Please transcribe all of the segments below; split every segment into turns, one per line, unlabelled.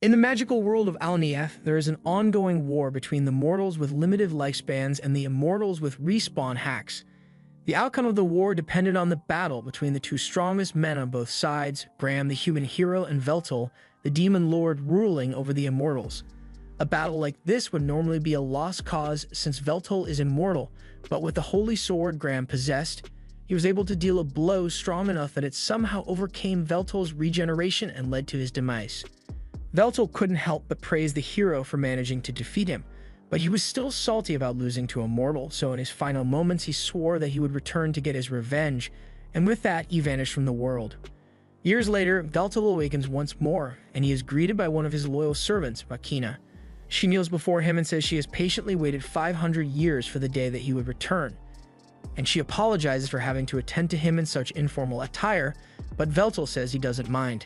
In the magical world of Alnieth, there is an ongoing war between the mortals with limited lifespans and the immortals with respawn hacks. The outcome of the war depended on the battle between the two strongest men on both sides, Graham the human hero and Veltal, the demon lord ruling over the immortals. A battle like this would normally be a lost cause since Veltal is immortal, but with the holy sword Graham possessed, he was able to deal a blow strong enough that it somehow overcame Veltal's regeneration and led to his demise. Veltal couldn't help but praise the hero for managing to defeat him, but he was still salty about losing to a mortal, so in his final moments he swore that he would return to get his revenge, and with that he vanished from the world. Years later, Veltal awakens once more, and he is greeted by one of his loyal servants, Makina. She kneels before him and says she has patiently waited 500 years for the day that he would return, and she apologizes for having to attend to him in such informal attire, but Veltal says he doesn't mind.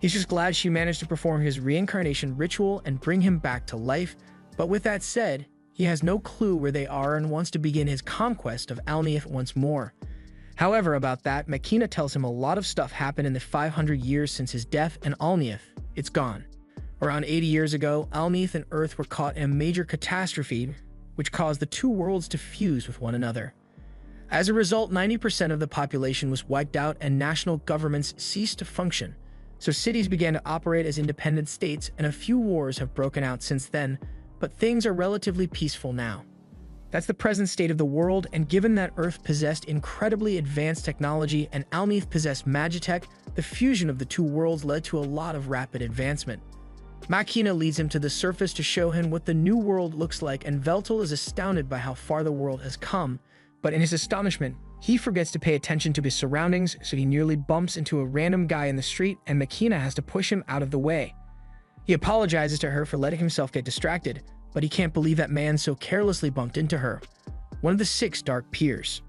He's just glad she managed to perform his reincarnation ritual and bring him back to life, but with that said, he has no clue where they are and wants to begin his conquest of Alnieth once more. However, about that, Makina tells him a lot of stuff happened in the 500 years since his death, and Alnieth, it's gone. Around 80 years ago, Alnieth and Earth were caught in a major catastrophe, which caused the two worlds to fuse with one another. As a result, 90% of the population was wiped out and national governments ceased to function. So cities began to operate as independent states, and a few wars have broken out since then, but things are relatively peaceful now. That's the present state of the world, and given that Earth possessed incredibly advanced technology and Alnieth possessed Magitech, the fusion of the two worlds led to a lot of rapid advancement. Makina leads him to the surface to show him what the new world looks like, and Veltal is astounded by how far the world has come, but in his astonishment, he forgets to pay attention to his surroundings, so he nearly bumps into a random guy in the street, and Makina has to push him out of the way. He apologizes to her for letting himself get distracted, but he can't believe that man so carelessly bumped into her, one of the 6 Dark Peers.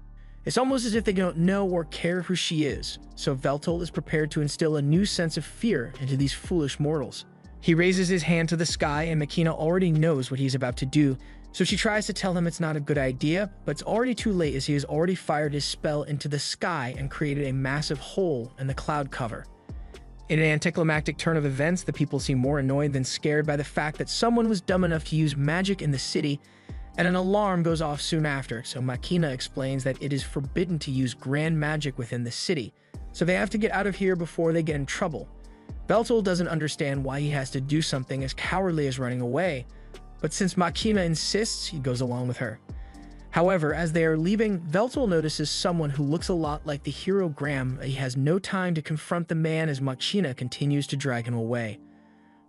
It's almost as if they don't know or care who she is, so Veltal is prepared to instill a new sense of fear into these foolish mortals. He raises his hand to the sky, and Makina already knows what he's about to do, so she tries to tell him it's not a good idea, but it's already too late as he has already fired his spell into the sky and created a massive hole in the cloud cover. In an anticlimactic turn of events, the people seem more annoyed than scared by the fact that someone was dumb enough to use magic in the city, and an alarm goes off soon after, so Makina explains that it is forbidden to use grand magic within the city, so they have to get out of here before they get in trouble. Veltal doesn't understand why he has to do something as cowardly as running away, but since Makina insists, he goes along with her. However, as they are leaving, Veltal notices someone who looks a lot like the hero Graham. He has no time to confront the man as Makina continues to drag him away.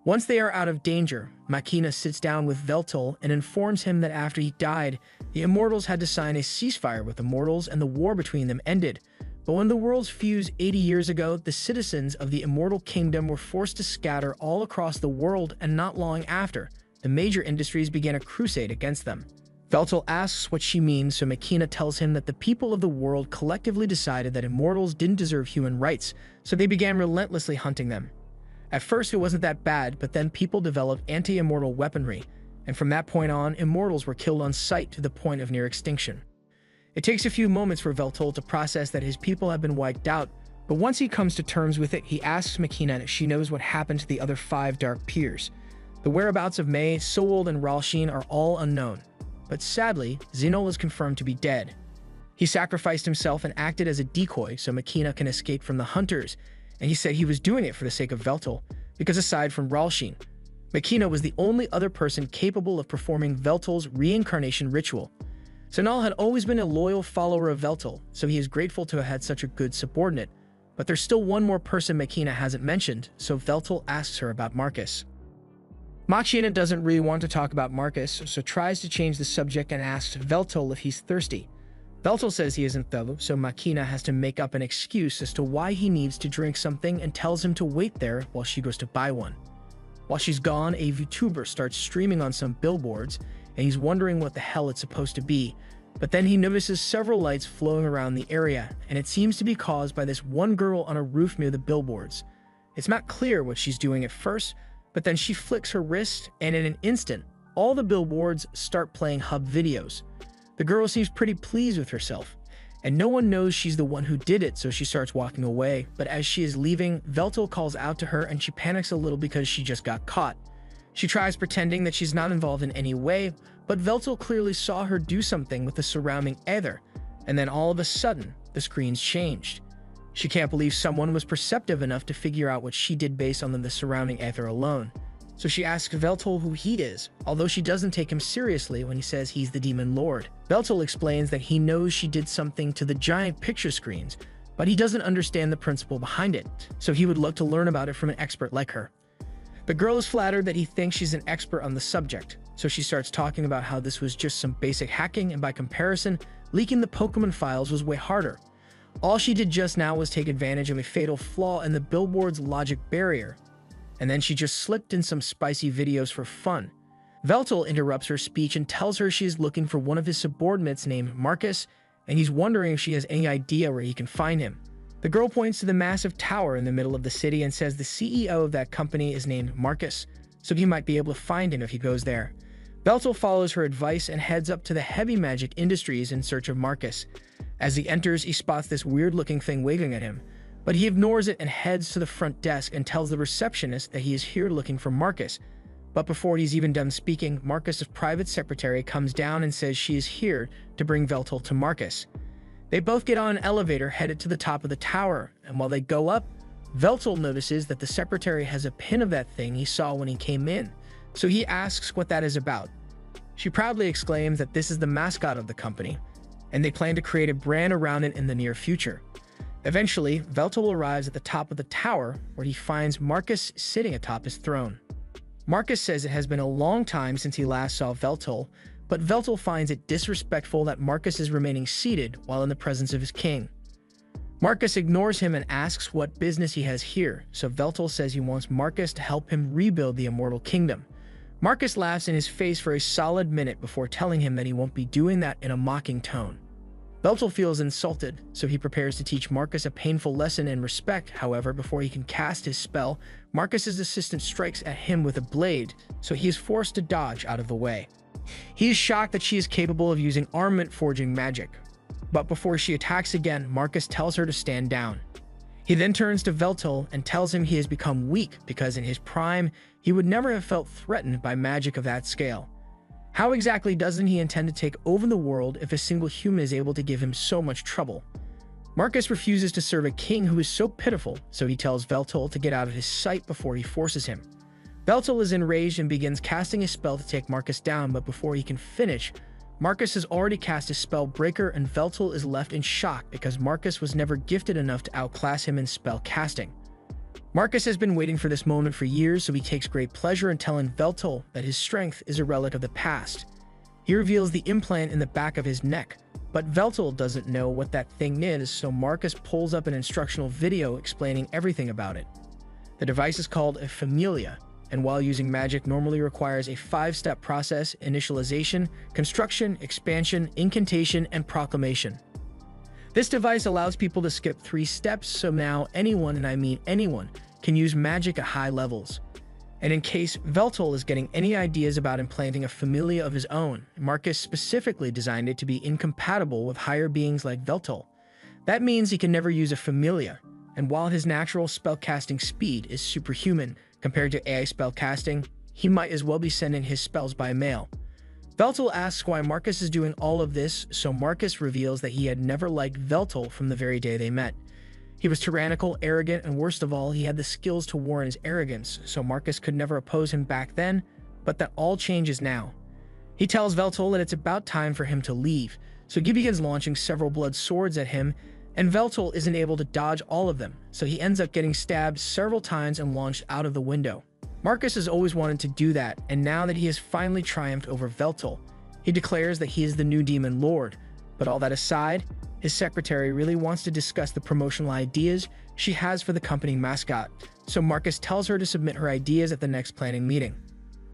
Once they are out of danger, Makina sits down with Veltal and informs him that after he died, the Immortals had to sign a ceasefire with the mortals and the war between them ended. But when the worlds fused 80 years ago, the citizens of the Immortal Kingdom were forced to scatter all across the world, and not long after, the major industries began a crusade against them. Veltal asks what she means, so Makina tells him that the people of the world collectively decided that immortals didn't deserve human rights, so they began relentlessly hunting them. At first it wasn't that bad, but then people developed anti-immortal weaponry, and from that point on, immortals were killed on sight to the point of near extinction. It takes a few moments for Veltal to process that his people have been wiped out, but once he comes to terms with it, he asks Makina if she knows what happened to the other 5 Dark Peers. The whereabouts of May, Sowold, and Ralshin are all unknown, but sadly, Xenol is confirmed to be dead. He sacrificed himself and acted as a decoy so Makina can escape from the hunters, and he said he was doing it for the sake of Veltal, because aside from Ralshin, Makina was the only other person capable of performing Veltal's reincarnation ritual. Xenol had always been a loyal follower of Veltal, so he is grateful to have had such a good subordinate, but there's still one more person Makina hasn't mentioned, so Veltal asks her about Marcus. Makina doesn't really want to talk about Marcus, so tries to change the subject and asks Veltal if he's thirsty. Veltal says he isn't though, so Makina has to make up an excuse as to why he needs to drink something and tells him to wait there while she goes to buy one. While she's gone, a VTuber starts streaming on some billboards, and he's wondering what the hell it's supposed to be, but then he notices several lights flowing around the area, and it seems to be caused by this one girl on a roof near the billboards. It's not clear what she's doing at first, but then she flicks her wrist, and in an instant, all the billboards start playing hub videos. The girl seems pretty pleased with herself, and no one knows she's the one who did it, so she starts walking away. But as she is leaving, Veltal calls out to her and she panics a little because she just got caught. She tries pretending that she's not involved in any way, but Veltal clearly saw her do something with the surrounding ether, and then all of a sudden, the screens changed. She can't believe someone was perceptive enough to figure out what she did based on the surrounding ether alone. So she asks Veltal who he is, although she doesn't take him seriously when he says he's the Demon Lord. Veltal explains that he knows she did something to the giant picture screens, but he doesn't understand the principle behind it, so he would love to learn about it from an expert like her. The girl is flattered that he thinks she's an expert on the subject, so she starts talking about how this was just some basic hacking, and by comparison, leaking the Pokemon files was way harder. All she did just now was take advantage of a fatal flaw in the billboard's logic barrier, and then she just slipped in some spicy videos for fun. Veltal interrupts her speech and tells her she is looking for one of his subordinates named Marcus, and he's wondering if she has any idea where he can find him. The girl points to the massive tower in the middle of the city and says the CEO of that company is named Marcus, so he might be able to find him if he goes there. Veltal follows her advice and heads up to the Heavy Magic Industries in search of Marcus. As he enters, he spots this weird-looking thing waving at him, but he ignores it and heads to the front desk and tells the receptionist that he is here looking for Marcus. But before he's even done speaking, Marcus's private secretary comes down and says she is here to bring Veltal to Marcus. They both get on an elevator headed to the top of the tower, and while they go up, Veltal notices that the secretary has a pin of that thing he saw when he came in, so he asks what that is about. She proudly exclaims that this is the mascot of the company, and they plan to create a brand around it in the near future. Eventually, Veltal arrives at the top of the tower, where he finds Marcus sitting atop his throne. Marcus says it has been a long time since he last saw Veltal, but Veltal finds it disrespectful that Marcus is remaining seated while in the presence of his king. Marcus ignores him and asks what business he has here, so Veltal says he wants Marcus to help him rebuild the Immortal Kingdom. Marcus laughs in his face for a solid minute before telling him that he won't be doing that in a mocking tone. Veltal feels insulted, so he prepares to teach Marcus a painful lesson in respect. However, before he can cast his spell, Marcus's assistant strikes at him with a blade, so he is forced to dodge out of the way. He is shocked that she is capable of using armament forging magic, but before she attacks again, Marcus tells her to stand down. He then turns to Veltal and tells him he has become weak because in his prime, he would never have felt threatened by magic of that scale. How exactly doesn't he intend to take over the world if a single human is able to give him so much trouble? Marcus refuses to serve a king who is so pitiful, so he tells Veltal to get out of his sight before he forces him. Veltal is enraged and begins casting a spell to take Marcus down, but before he can finish, Marcus has already cast his spell Breaker, and Veltal is left in shock because Marcus was never gifted enough to outclass him in spell casting. Marcus has been waiting for this moment for years, so he takes great pleasure in telling Veltal that his strength is a relic of the past. He reveals the implant in the back of his neck, but Veltal doesn't know what that thing is, so Marcus pulls up an instructional video explaining everything about it. The device is called a Familia, and while using magic normally requires a 5-step process: initialization, construction, expansion, incantation, and proclamation. This device allows people to skip 3 steps, so now anyone, and I mean anyone, can use magic at high levels. And in case Veltal is getting any ideas about implanting a Familia of his own, Marcus specifically designed it to be incompatible with higher beings like Veltal. That means he can never use a Familia, and while his natural spellcasting speed is superhuman compared to AI spellcasting, he might as well be sending his spells by mail. Veltal asks why Marcus is doing all of this, so Marcus reveals that he had never liked Veltal from the very day they met. He was tyrannical, arrogant, and worst of all, he had the skills to warrant his arrogance, so Marcus could never oppose him back then, but that all changes now. He tells Veltal that it's about time for him to leave, so he begins launching several blood swords at him, and Veltal isn't able to dodge all of them, so he ends up getting stabbed several times and launched out of the window. Marcus has always wanted to do that, and now that he has finally triumphed over Veltal, he declares that he is the new Demon Lord. But all that aside, his secretary really wants to discuss the promotional ideas she has for the company mascot, so Marcus tells her to submit her ideas at the next planning meeting.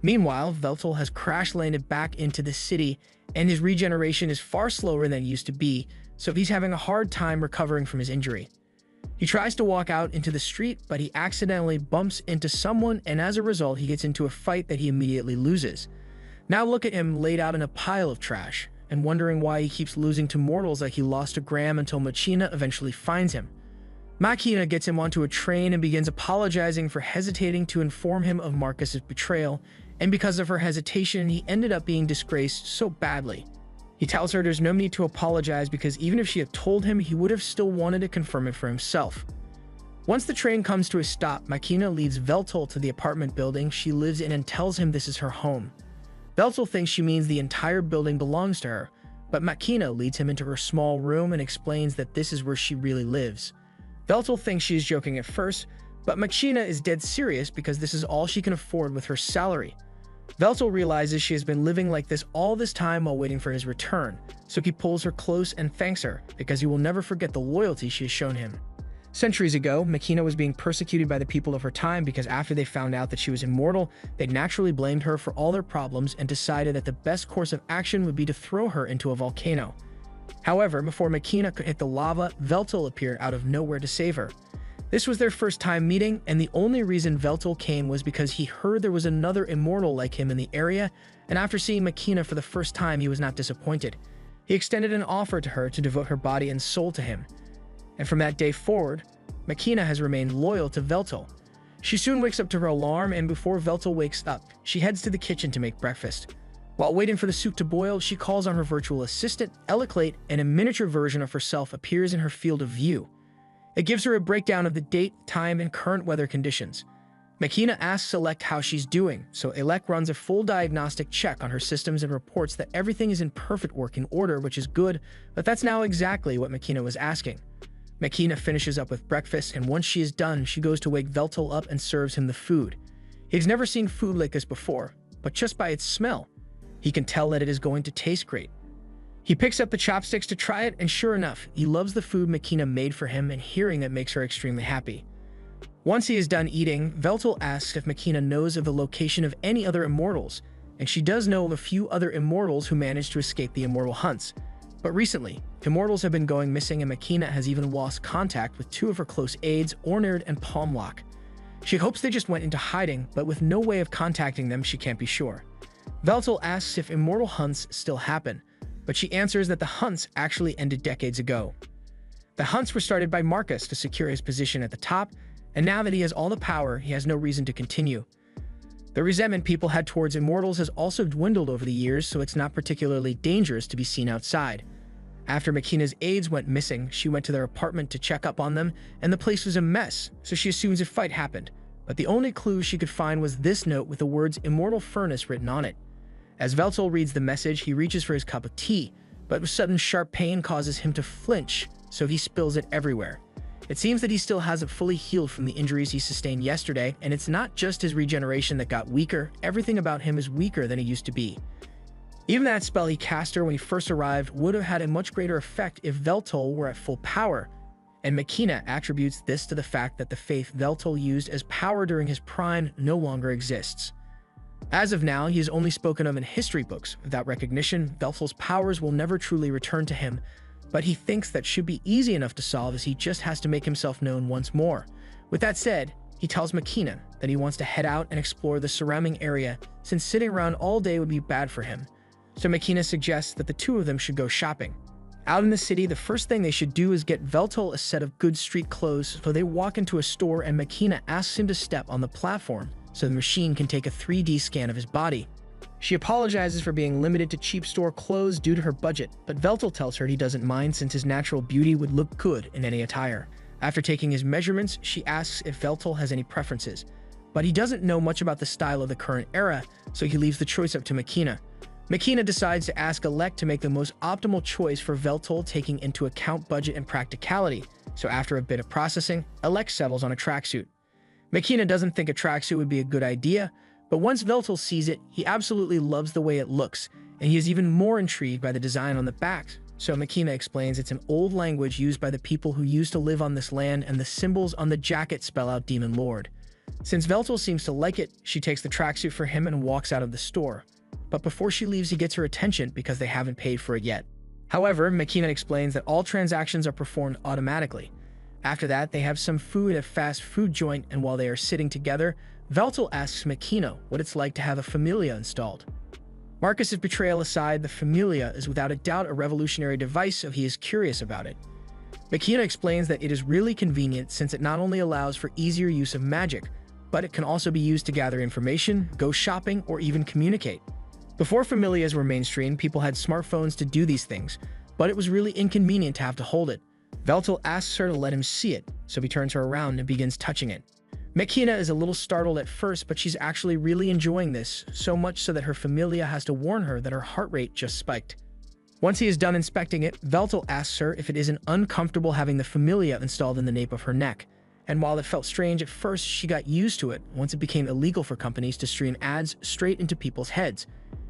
Meanwhile, Veltal has crash-landed back into the city, and his regeneration is far slower than it used to be, so he's having a hard time recovering from his injury. He tries to walk out into the street, but he accidentally bumps into someone, and as a result, he gets into a fight that he immediately loses. Now look at him laid out in a pile of trash, and wondering why he keeps losing to mortals like he lost to Graham until Machina eventually finds him. Machina gets him onto a train and begins apologizing for hesitating to inform him of Marcus's betrayal, and because of her hesitation, he ended up being disgraced so badly. He tells her there's no need to apologize because even if she had told him, he would have still wanted to confirm it for himself. Once the train comes to a stop, Machina leads Veltol to the apartment building she lives in and tells him this is her home. Veltol thinks she means the entire building belongs to her, but Machina leads him into her small room and explains that this is where she really lives. Veltol thinks she is joking at first, but Machina is dead serious because this is all she can afford with her salary. Veltol realizes she has been living like this all this time while waiting for his return, so he pulls her close and thanks her because he will never forget the loyalty she has shown him. Centuries ago, Machina was being persecuted by the people of her time because after they found out that she was immortal, they naturally blamed her for all their problems and decided that the best course of action would be to throw her into a volcano. However, before Machina could hit the lava, Veltol appeared out of nowhere to save her. This was their first time meeting, and the only reason Veltol came was because he heard there was another immortal like him in the area, and after seeing Machina for the first time, he was not disappointed. He extended an offer to her to devote her body and soul to him. And from that day forward, Machina has remained loyal to Veltol. She soon wakes up to her alarm, and before Veltol wakes up, she heads to the kitchen to make breakfast. While waiting for the soup to boil, she calls on her virtual assistant, Eliclate, and a miniature version of herself appears in her field of view. It gives her a breakdown of the date, time, and current weather conditions. Machina asks Elec how she's doing, so Elec runs a full diagnostic check on her systems and reports that everything is in perfect working order, which is good, but that's now exactly what Machina was asking. Machina finishes up with breakfast, and once she is done, she goes to wake Veltol up and serves him the food. He's never seen food like this before, but just by its smell, he can tell that it is going to taste great. He picks up the chopsticks to try it, and sure enough, he loves the food Machina made for him, and hearing that makes her extremely happy. Once he is done eating, Veltol asks if Machina knows of the location of any other immortals, and she does know of a few other immortals who managed to escape the immortal hunts. But recently, immortals have been going missing, and Machina has even lost contact with two of her close aides, Ornard and Palmlock. She hopes they just went into hiding, but with no way of contacting them, she can't be sure. Veltol asks if immortal hunts still happen, but she answers that the hunts actually ended decades ago. The hunts were started by Marcus to secure his position at the top, and now that he has all the power, he has no reason to continue. The resentment people had towards immortals has also dwindled over the years, so it's not particularly dangerous to be seen outside. After Machina's aides went missing, she went to their apartment to check up on them, and the place was a mess, so she assumes a fight happened. But the only clue she could find was this note with the words Immortal Furnace written on it. As Veltol reads the message, he reaches for his cup of tea, but sudden sharp pain causes him to flinch, so he spills it everywhere. It seems that he still hasn't fully healed from the injuries he sustained yesterday, and it's not just his regeneration that got weaker, everything about him is weaker than he used to be. Even that spell he cast her when he first arrived would have had a much greater effect if Veltol were at full power, and Machina attributes this to the fact that the faith Veltol used as power during his prime no longer exists. As of now, he is only spoken of in history books. Without recognition, Veltol's powers will never truly return to him, but he thinks that should be easy enough to solve as he just has to make himself known once more. With that said, he tells Machina that he wants to head out and explore the surrounding area since sitting around all day would be bad for him. So Machina suggests that the two of them should go shopping. Out in the city, the first thing they should do is get Veltol a set of good street clothes, so they walk into a store and Machina asks him to step on the platform so the machine can take a 3D scan of his body. She apologizes for being limited to cheap store clothes due to her budget, but Veltol tells her he doesn't mind since his natural beauty would look good in any attire. After taking his measurements, she asks if Veltol has any preferences, but he doesn't know much about the style of the current era, so he leaves the choice up to Machina. Machina decides to ask Elec to make the most optimal choice for Veltol, taking into account budget and practicality, so after a bit of processing, Elec settles on a tracksuit. Machina doesn't think a tracksuit would be a good idea, but once Veltol sees it, he absolutely loves the way it looks, and he is even more intrigued by the design on the back. So Machina explains it's an old language used by the people who used to live on this land, and the symbols on the jacket spell out Demon Lord. Since Veltol seems to like it, she takes the tracksuit for him and walks out of the store. But before she leaves, he gets her attention because they haven't paid for it yet. However, Machina explains that all transactions are performed automatically. After that, they have some food at a fast food joint, and while they are sitting together, Veltol asks Machina what it's like to have a Familia installed. Marcus's betrayal aside, the Familia is without a doubt a revolutionary device, so he is curious about it. Makina explains that it is really convenient since it not only allows for easier use of magic, but it can also be used to gather information, go shopping, or even communicate. Before Familias were mainstream, people had smartphones to do these things, but it was really inconvenient to have to hold it. Veltal asks her to let him see it, so he turns her around and begins touching it. Makina is a little startled at first, but she's actually really enjoying this, so much so that her Familia has to warn her that her heart rate just spiked. Once he is done inspecting it, Veltal asks her if it isn't uncomfortable having the Familia installed in the nape of her neck. And while it felt strange at first, she got used to it once it became illegal for companies to stream ads straight into people's heads.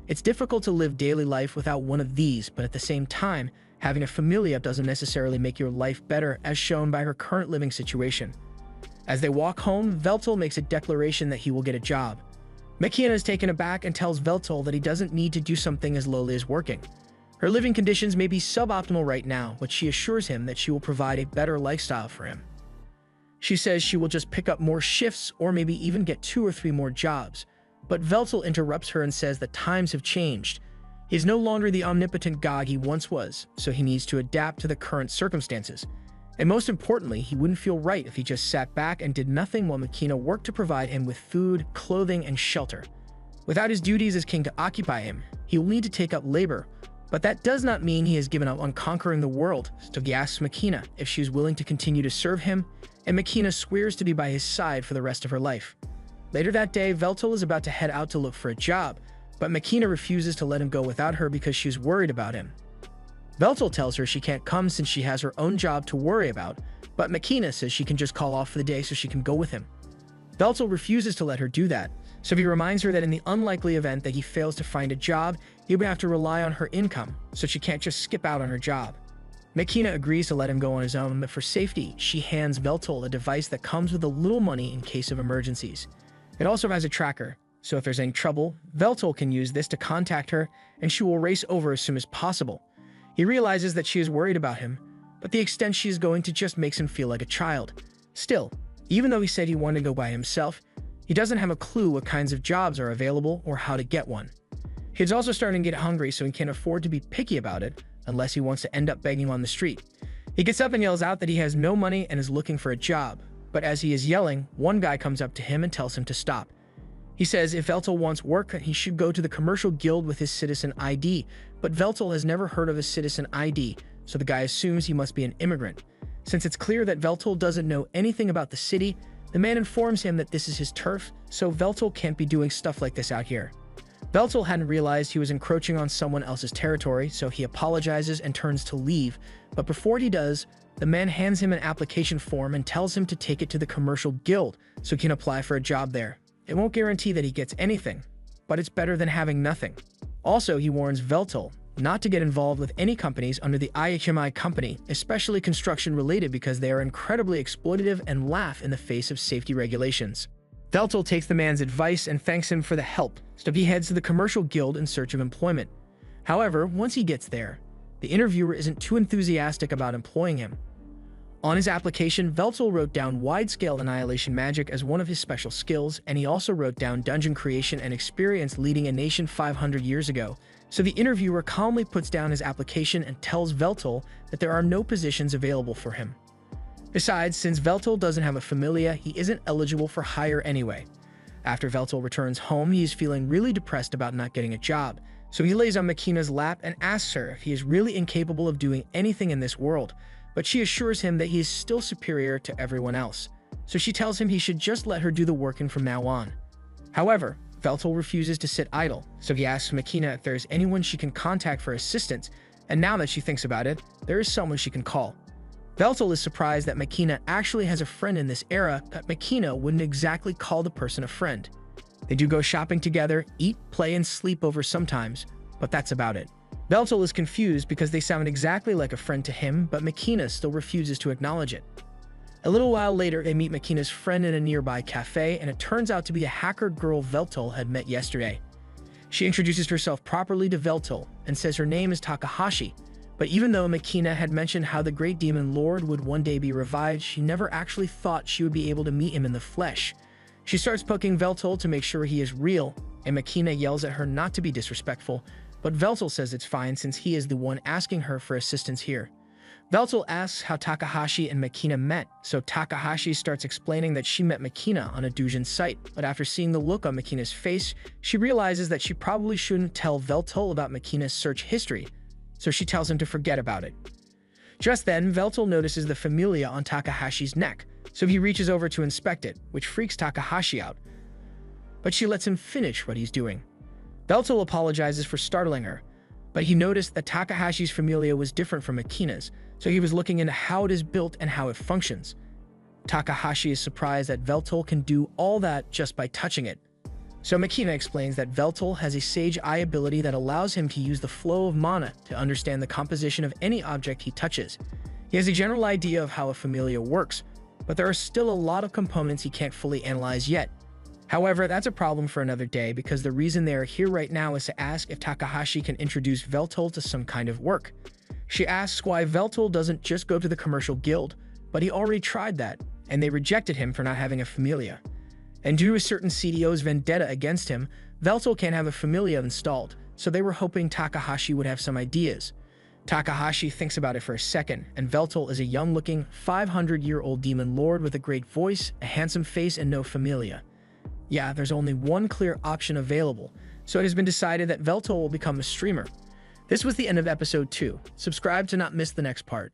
It's difficult to live daily life without one of these, but at the same time, having a Familia doesn't necessarily make your life better, as shown by her current living situation. As they walk home, Veltal makes a declaration that he will get a job. Makina is taken aback and tells Veltal that he doesn't need to do something as lowly as working. Her living conditions may be suboptimal right now, but she assures him that she will provide a better lifestyle for him. She says she will just pick up more shifts or maybe even get 2 or 3 more jobs. But Veltal interrupts her and says that times have changed. He is no longer the omnipotent god he once was, so he needs to adapt to the current circumstances. And most importantly, he wouldn't feel right if he just sat back and did nothing while Makina worked to provide him with food, clothing, and shelter. Without his duties as king to occupy him, he will need to take up labor, but that does not mean he has given up on conquering the world, so he asks Makina if she is willing to continue to serve him, and Makina swears to be by his side for the rest of her life. Later that day, Veltal is about to head out to look for a job, but Makina refuses to let him go without her because she's worried about him. Veltal tells her she can't come since she has her own job to worry about, but Makina says she can just call off for the day so she can go with him. Veltal refuses to let her do that, so he reminds her that in the unlikely event that he fails to find a job, he would have to rely on her income, so she can't just skip out on her job. Makina agrees to let him go on his own, but for safety, she hands Veltal a device that comes with a little money in case of emergencies. It also has a tracker, so if there's any trouble, Veltal can use this to contact her, and she will race over as soon as possible. He realizes that she is worried about him, but the extent she is going to just makes him feel like a child. Still, even though he said he wanted to go by himself, he doesn't have a clue what kinds of jobs are available or how to get one. He's also starting to get hungry, so he can't afford to be picky about it, unless he wants to end up begging on the street. He gets up and yells out that he has no money and is looking for a job, but as he is yelling, one guy comes up to him and tells him to stop. He says if Veltal wants work, he should go to the commercial guild with his citizen ID, but Veltal has never heard of a citizen ID, so the guy assumes he must be an immigrant. Since it's clear that Veltal doesn't know anything about the city, the man informs him that this is his turf, so Veltal can't be doing stuff like this out here. Veltal hadn't realized he was encroaching on someone else's territory, so he apologizes and turns to leave, but before he does, the man hands him an application form and tells him to take it to the commercial guild so he can apply for a job there. It won't guarantee that he gets anything, but it's better than having nothing. Also, he warns Veltal not to get involved with any companies under the IHMI company, especially construction-related, because they are incredibly exploitative and laugh in the face of safety regulations. Veltal takes the man's advice and thanks him for the help, so he heads to the commercial guild in search of employment. However, once he gets there, the interviewer isn't too enthusiastic about employing him. On his application, Veltal wrote down wide-scale annihilation magic as one of his special skills, and he also wrote down dungeon creation and experience leading a nation 500 years ago. So the interviewer calmly puts down his application and tells Veltal that there are no positions available for him. Besides, since Veltal doesn't have a familia, he isn't eligible for hire anyway. After Veltal returns home, he is feeling really depressed about not getting a job, so he lays on Makina's lap and asks her if he is really incapable of doing anything in this world, but she assures him that he is still superior to everyone else, so she tells him he should just let her do the working from now on. However, Veltal refuses to sit idle, so he asks Makina if there is anyone she can contact for assistance, and now that she thinks about it, there is someone she can call. Veltal is surprised that Makina actually has a friend in this era, but Makina wouldn't exactly call the person a friend. They do go shopping together, eat, play, and sleep over sometimes, but that's about it. Veltal is confused because they sound exactly like a friend to him, but Makina still refuses to acknowledge it. A little while later, they meet Makina's friend in a nearby cafe, and it turns out to be a hacker girl Veltal had met yesterday. She introduces herself properly to Veltal and says her name is Takahashi, but even though Makina had mentioned how the Great Demon Lord would one day be revived, she never actually thought she would be able to meet him in the flesh. She starts poking Veltal to make sure he is real, and Makina yells at her not to be disrespectful, but Veltal says it's fine since he is the one asking her for assistance here. Veltal asks how Takahashi and Makina met, so Takahashi starts explaining that she met Makina on a doujin site, but after seeing the look on Makina's face, she realizes that she probably shouldn't tell Veltal about Makina's search history, so she tells him to forget about it. Just then, Veltal notices the familia on Takahashi's neck, so he reaches over to inspect it, which freaks Takahashi out. But she lets him finish what he's doing. Veltal apologizes for startling her, but he noticed that Takahashi's familia was different from Makina's, so he was looking into how it is built and how it functions. Takahashi is surprised that Veltal can do all that just by touching it. So Makina explains that Veltal has a Sage Eye ability that allows him to use the flow of mana to understand the composition of any object he touches. He has a general idea of how a familia works, but there are still a lot of components he can't fully analyze yet. However, that's a problem for another day because the reason they are here right now is to ask if Takahashi can introduce Veltal to some kind of work. She asks why Veltal doesn't just go to the commercial guild, but he already tried that, and they rejected him for not having a familia. And due to a certain CDO's vendetta against him, Veltal can't have a familia installed, so they were hoping Takahashi would have some ideas. Takahashi thinks about it for a second, and Veltal is a young-looking, 500-year-old demon lord with a great voice, a handsome face, and no familia. Yeah, there's only one clear option available, so it has been decided that Veltal will become a streamer. This was the end of episode 2. Subscribe to not miss the next part.